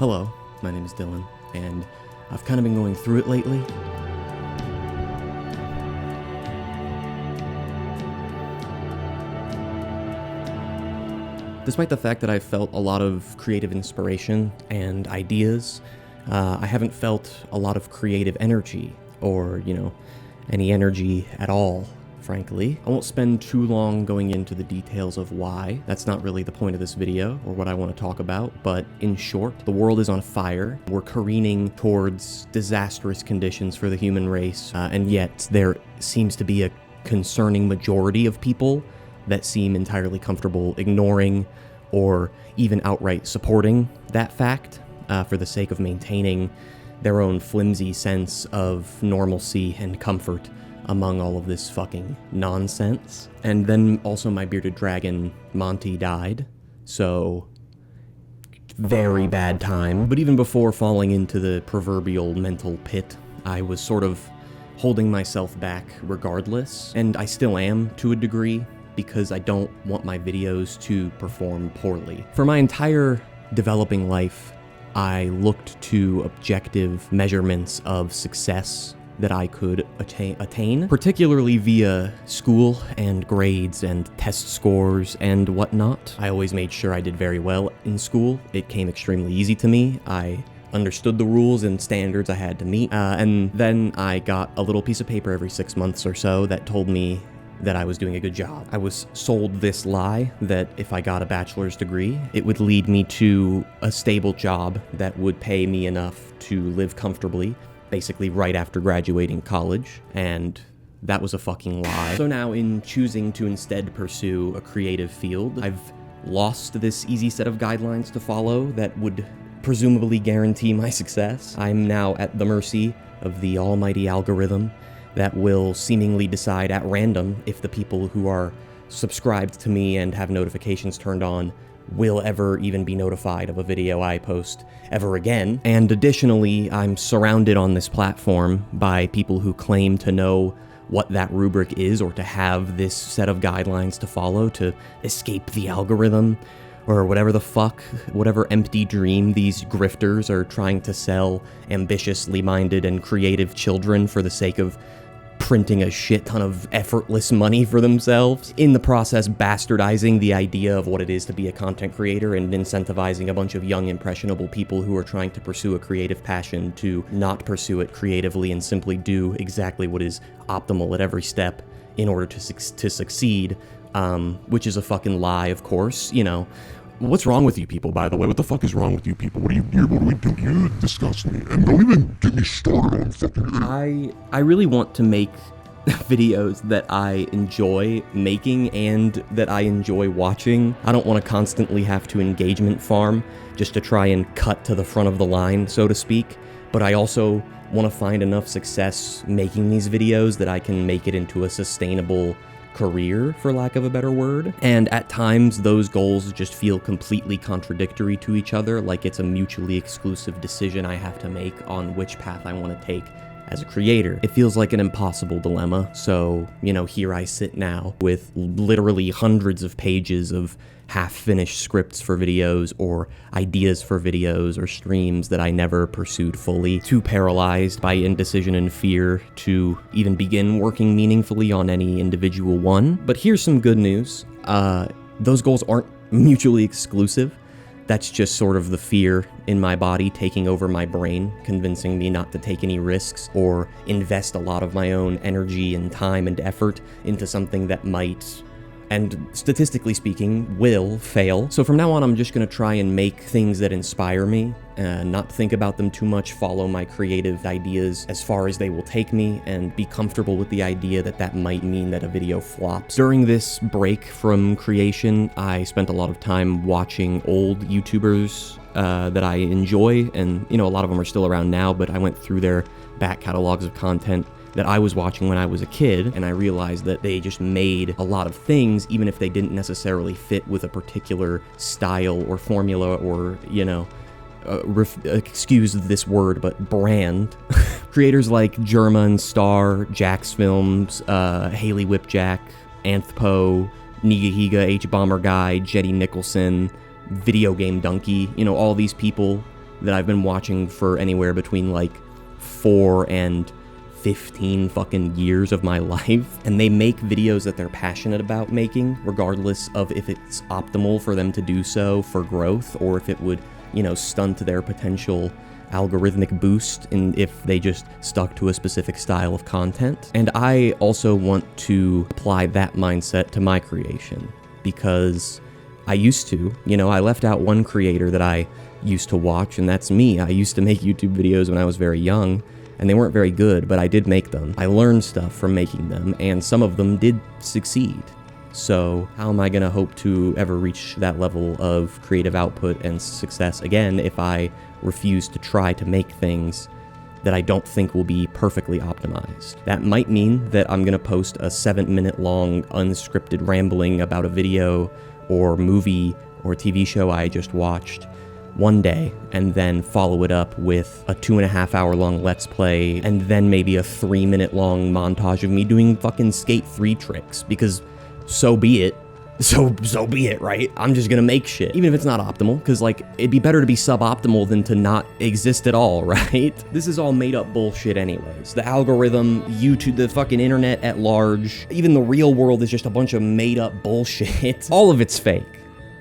Hello, my name is Dylan, and I've kind of been going through it lately. Despite the fact that I've felt a lot of creative inspiration and ideas, I haven't felt a lot of creative energy, or, any energy at all, frankly. I won't spend too long going into the details of why. That's not really the point of this video, or what I want to talk about, but in short, the world is on fire. We're careening towards disastrous conditions for the human race, and yet there seems to be a concerning majority of people that seem entirely comfortable ignoring or even outright supporting that fact for the sake of maintaining their own flimsy sense of normalcy and comfort among all of this fucking nonsense. And then also my bearded dragon, Monty, died, so very bad time. But even before falling into the proverbial mental pit, I was sort of holding myself back regardless, and I still am to a degree, because I don't want my videos to perform poorly. For my entire developing life, I looked to objective measurements of success that I could attain, particularly via school and grades and test scores and whatnot. I always made sure I did very well in school. It came extremely easy to me. I understood the rules and standards I had to meet, and then I got a little piece of paper every 6 months or so that told me that I was doing a good job. I was sold this lie that if I got a bachelor's degree, it would lead me to a stable job that would pay me enough to live comfortably, basically right after graduating college, and that was a fucking lie. So now, in choosing to instead pursue a creative field, I've lost this easy set of guidelines to follow that would presumably guarantee my success. I'm now at the mercy of the almighty algorithm that will seemingly decide at random if the people who are subscribed to me and have notifications turned on will ever even be notified of a video I post ever again. And additionally, I'm surrounded on this platform by people who claim to know what that rubric is, or to have this set of guidelines to follow to escape the algorithm, or whatever empty dream these grifters are trying to sell ambitiously minded and creative children for the sake of printing a shit ton of effortless money for themselves, in the process bastardizing the idea of what it is to be a content creator and incentivizing a bunch of young, impressionable people who are trying to pursue a creative passion to not pursue it creatively and simply do exactly what is optimal at every step in order to succeed, which is a fucking lie, of course, What's wrong with you people, by the way? What the fuck is wrong with you people? What do we do? You disgust me. And don't even get me started on fucking... I really want to make videos that I enjoy making and that I enjoy watching. I don't want to constantly have to engagement farm just to try and cut to the front of the line, so to speak. But I also want to find enough success making these videos that I can make it into a sustainable career, for lack of a better word. And at times, those goals just feel completely contradictory to each other, like it's a mutually exclusive decision I have to make on which path I want to take as a creator. It feels like an impossible dilemma, so, here I sit now with literally hundreds of pages of half-finished scripts for videos, or ideas for videos or streams that I never pursued fully, too paralyzed by indecision and fear to even begin working meaningfully on any individual one. But here's some good news. Those goals aren't mutually exclusive. That's just sort of the fear in my body taking over my brain, convincing me not to take any risks or invest a lot of my own energy and time and effort into something that might, and statistically speaking, will fail. So from now on, I'm just gonna try and make things that inspire me, not think about them too much, follow my creative ideas as far as they will take me, and be comfortable with the idea that that might mean that a video flops. During this break from creation, I spent a lot of time watching old YouTubers that I enjoy, and a lot of them are still around now, but I went through their back catalogs of content that I was watching when I was a kid, and I realized that they just made a lot of things, even if they didn't necessarily fit with a particular style or formula or, excuse this word, but brand. Creators like German, Star, Jax Films, Haley Whipjack, Anthpo, Nigahiga, H-Bomber Guy, Jetty Nicholson, Video Game Donkey, all these people that I've been watching for anywhere between like 4 and 15 fucking years of my life, and they make videos that they're passionate about making, regardless of if it's optimal for them to do so for growth, or if it would, you know, stunt their potential algorithmic boost if they just stuck to a specific style of content. And I also want to apply that mindset to my creation, because I used to, you know, I left out one creator that I used to watch, and that's me. I used to make YouTube videos when I was very young, and they weren't very good, but I did make them. I learned stuff from making them, and some of them did succeed. So how am I gonna hope to ever reach that level of creative output and success again if I refuse to try to make things that I don't think will be perfectly optimized? That might mean that I'm gonna post a 7-minute long unscripted rambling about a video or movie or TV show I just watched one day, and then follow it up with a 2.5 hour long Let's Play, and then maybe a 3-minute long montage of me doing fucking Skate 3 tricks, because so be it. So be it, right? I'm just gonna make shit, even if it's not optimal, because, like, it'd be better to be suboptimal than to not exist at all, right? This is all made up bullshit anyways. The algorithm, YouTube, the fucking internet at large, even the real world is just a bunch of made up bullshit. All of it's fake.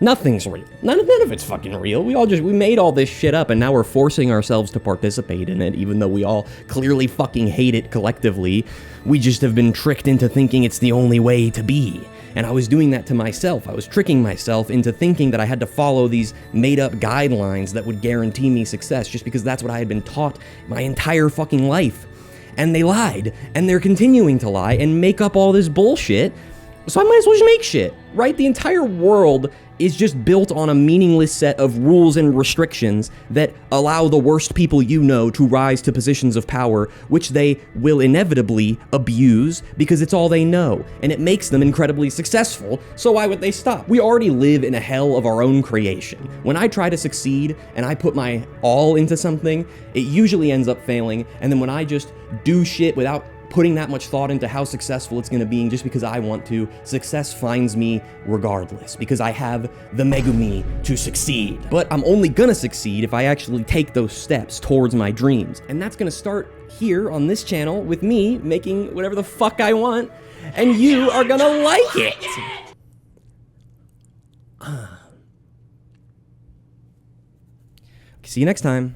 Nothing's real. None of it's fucking real. We made all this shit up, and now we're forcing ourselves to participate in it, even though we all clearly fucking hate it collectively. We just have been tricked into thinking it's the only way to be. And I was doing that to myself. I was tricking myself into thinking that I had to follow these made-up guidelines that would guarantee me success, just because that's what I had been taught my entire fucking life. And they lied, and they're continuing to lie and make up all this bullshit. So I might as well just make shit, right? The entire world is just built on a meaningless set of rules and restrictions that allow the worst people you know to rise to positions of power, which they will inevitably abuse because it's all they know, and it makes them incredibly successful, so why would they stop? We already live in a hell of our own creation. When I try to succeed and I put my all into something, it usually ends up failing, and then when I just do shit without putting that much thought into how successful it's gonna be, and just because I want to, success finds me regardless, because I have the Megumi to succeed. But I'm only gonna succeed if I actually take those steps towards my dreams. And that's gonna start here on this channel with me making whatever the fuck I want, and you are gonna like it. See you next time.